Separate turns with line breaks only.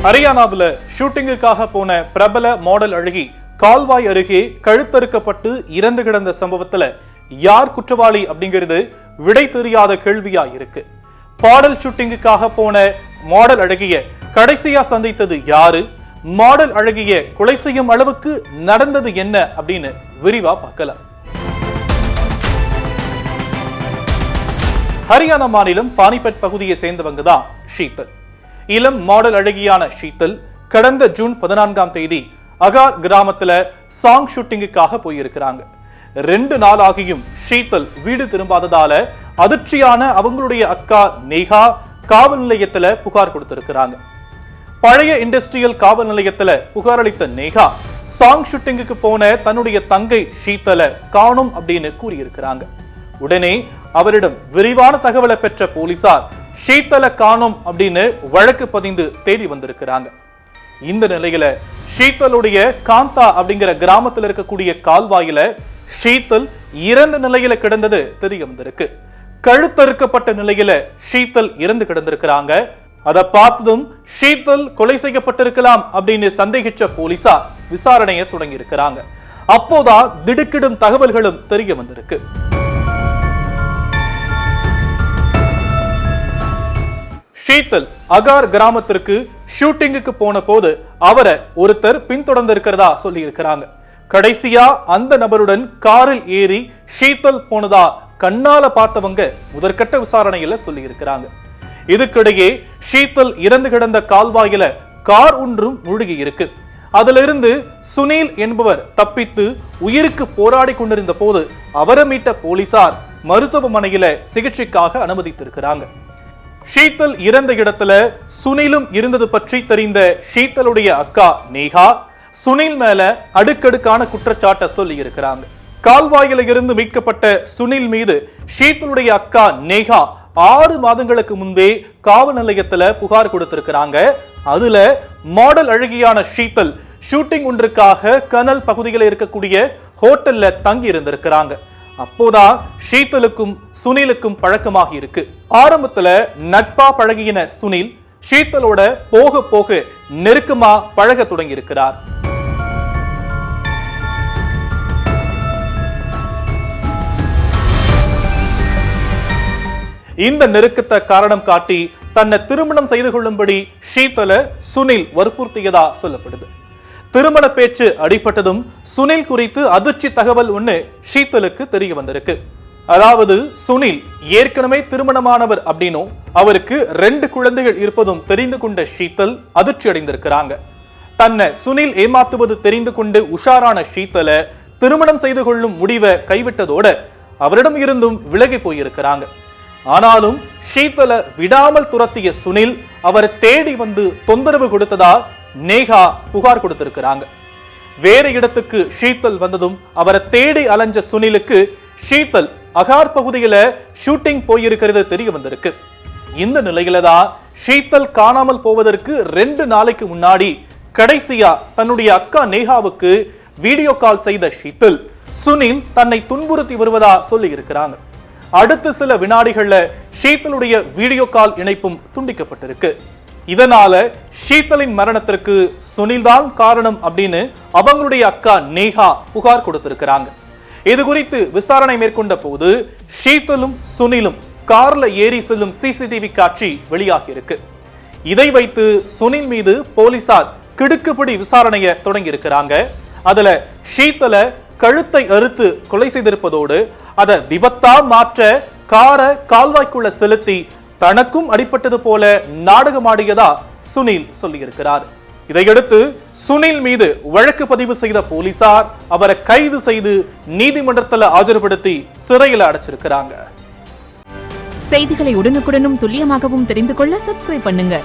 ஹரியானாவில் ஷூட்டிங்குக்காக போன பிரபல மாடல் அழகி கால்வாய் அருகே கழுத்தறுக்கப்பட்டு இறந்து கிடந்த சம்பவத்துல யார் குற்றவாளி அப்படிங்கிறது விடை தெரியாத கேள்வியா இருக்கு. பாடல் ஷூட்டிங்குக்காக போன மாடல் அழகிய கடைசியா சந்தித்தது யாரு, மாடல் அழகிய கொலை செய்யும் அளவுக்கு நடந்தது என்ன அப்படின்னு விரிவா பார்க்கலாம். ஹரியானா மாநிலம் பானிபட் பகுதியை சேர்ந்தவங்க தான் ஷீதல். இளம் மாடல் அழகியான ஷீதல் கடந்த ஜூன் 14ஆம் தேதி அகார் கிராமத்துல சாங் ஷூட்டிங்குக்காக போயிருக்கிறாங்க. 2 நாள் ஆகியும் ஷீதல் வீடு திரும்பாததால அதிர்ச்சியான அவங்களுடைய அக்கா நேஹா காவல் நிலையத்துல புகார் கொடுத்திருக்கிறாங்க. பழைய இண்டஸ்ட்ரியல் காவல் நிலையத்துல புகார் அளித்த நேஹா சாங் ஷூட்டிங்குக்கு போன தன்னுடைய தங்கை ஷீதலை காணும் அப்படின்னு கூறியிருக்கிறாங்க. உடனே அவரிடம் விரிவான தகவலை பெற்ற போலீசார் ஷீதலை காணும் அப்படின்னு வழக்கு பதிந்து தேடி வந்திருக்கிறாங்க. இந்த நிலையில ஷீதலுடைய காந்தா அப்படிங்கிற கிராமத்தில் இருக்கக்கூடிய கால்வாயில ஷீதல் இறந்த நிலையில கிடந்தது தெரிய வந்திருக்கு. கழுத்தறுக்கப்பட்ட நிலையில ஷீதல் இறந்து கிடந்திருக்கிறாங்க. அதை பார்த்ததும் ஷீதல் கொலை செய்யப்பட்டிருக்கலாம் அப்படின்னு சந்தேகிச்ச போலீசார் விசாரணையை தொடங்கி இருக்கிறாங்க. அப்போதான் திடுக்கிடும் தகவல்களும் தெரிய வந்திருக்கு. ஷீதல் அகார் கிராமத்திற்கு ஷூட்டிங்குக்கு போன போது அவரை ஒருத்தர் பின்தொடர்ந்து இருக்கிறதா சொல்லி இருக்கிறாங்க. கடைசியா அந்த நபருடன் காரில் ஏறி ஷீதல் போனதா கண்ணால பார்த்தவங்க முதற்கட்ட விசாரணையில சொல்லி இருக்கிறாங்க. இதுக்கிடையே ஷீதல் இறந்து கிடந்த கால்வாயில கார் ஒன்றும் மூழ்கி இருக்கு. அதிலிருந்து சுனில் என்பவர் தப்பித்து உயிருக்கு போராடி கொண்டிருந்த போது அவரை மீட்ட போலீசார் மருத்துவமனையில சிகிச்சைக்காக அனுமதித்திருக்கிறாங்க. ஷீதல் இறந்த இடத்துல சுனிலும் இருந்தது பற்றி தெரிந்த ஷீதலுடைய அக்கா நேஹா சுனில் மேல அடுக்கடுக்கான குற்றச்சாட்டை சொல்லி இருக்கிறாங்க. கால்வாயில இருந்து மீட்கப்பட்ட சுனில் மீது ஷீதலுடைய அக்கா நேஹா 6 மாதங்களுக்கு முன்பே காவல் நிலையத்துல புகார் கொடுத்திருக்கிறாங்க. அதுல மாடல் அழகியான ஷீதல் ஷூட்டிங் ஒன்றுக்காக கனல் பகுதியில் இருக்கக்கூடிய ஹோட்டல்ல தங்கி இருந்திருக்கிறாங்க. அப்போதான் ஷீதலுக்கும் சுனிலுக்கும் பழக்கமாகி இருக்கு. ஆரம்பத்துல நட்பா பழகின சுனில் ஷீதலோட போக போக நெருக்கமா பழக தொடங்கி இருக்கிறார். இந்த நெருக்கத்தை காரணம் காட்டி தன்னை திருமணம் செய்து கொள்ளும்படி ஷீதலை சுனில் வற்புறுத்தியதா சொல்லப்படுது. திருமண பேச்சு அடிபட்டதும் சுனில் குறித்து அதிர்ச்சி தகவல் ஒண்ணு ஷீதலுக்கு தெரிய வந்திருக்கு. அதாவது சுனில் ஏற்கனவே திருமணமானவர் அப்படின்னும் அவருக்கு 2 குழந்தைகள் இருப்பதும் தெரிந்து கொண்ட ஷீதல் அதிர்ச்சி அடைந்திருக்கிறாங்க. தன்னை சுனில் ஏமாத்துவது தெரிந்து கொண்டு உஷாரான ஷீதலை திருமணம் செய்து கொள்ளும் முடிவை கைவிட்டதோட அவரிடம் இருந்தும் விலகி போயிருக்கிறாங்க. ஆனாலும் ஷீதலை விடாமல் துரத்திய சுனில் அவரை தேடி வந்து தொந்தரவு கொடுத்ததா நேஹா புகார் கொடுத்திருக்கிறாங்க. வேற இடத்துக்கு ஷீதல் வந்ததும் அவரை தேடி அலைஞ்ச சுனிலுக்கு ஷீதல் அகார் பகுதியில ஷூட்டிங் போயிருக்கிறது தெரிய வந்திருக்கு. இந்த நிலையில தான் ஷீதல் காணாமல் போவதற்கு 2 நாளைக்கு முன்னாடி கடைசியா தன்னுடைய அக்கா நேஹாவுக்கு வீடியோ கால் செய்த ஷீதல் சுனில் தன்னை துன்புறுத்தி வருவதா சொல்லி இருக்கிறாங்க. அடுத்த சில வினாடிகள்ல ஷீதலுடைய வீடியோ கால் இணைப்பும் துண்டிக்கப்பட்டிருக்கு. இதனால ஷீதலின் மரணத்திற்கு சுனில் தான் காரணம் அப்படின்னு அவங்களுடைய அக்கா நேஹா புகார் கொடுத்திருக்கிறாங்க. இது குறித்து விசாரணை மேற்கொண்ட போது ஷீதலும் சுனிலும் கார்ல ஏறி செல்லும் சிசிடிவி காட்சி வெளியாகி இருக்கு. இதை வைத்து சுனில் மீது போலீசார் கிடுக்குப்பிடி விசாரணையை தொடங்கி இருக்கிறாங்க. அதுல ஷீதலை கழுத்தை அறுத்து கொலை செய்திருப்பதோடு அதை விபத்தா மாற்ற காரை கால்வாய்க்குள்ள செலுத்தி தனக்கும் அடிப்பட்டது போல நாடகமாடியதா சுனில் சொல்லியிருக்கிறார். இதையடுத்து சுனில் மீது வழக்கு பதிவு செய்த போலீசார் அவரை கைது செய்து நீதிமன்றத்தில் ஆஜர்படுத்தி சிறையில் அடைச்சிருக்கிறாங்க.
செய்திகளை உடனுக்குடனும் துல்லியமாகவும் தெரிந்து கொள்ள சப்ஸ்கிரைப் பண்ணுங்க.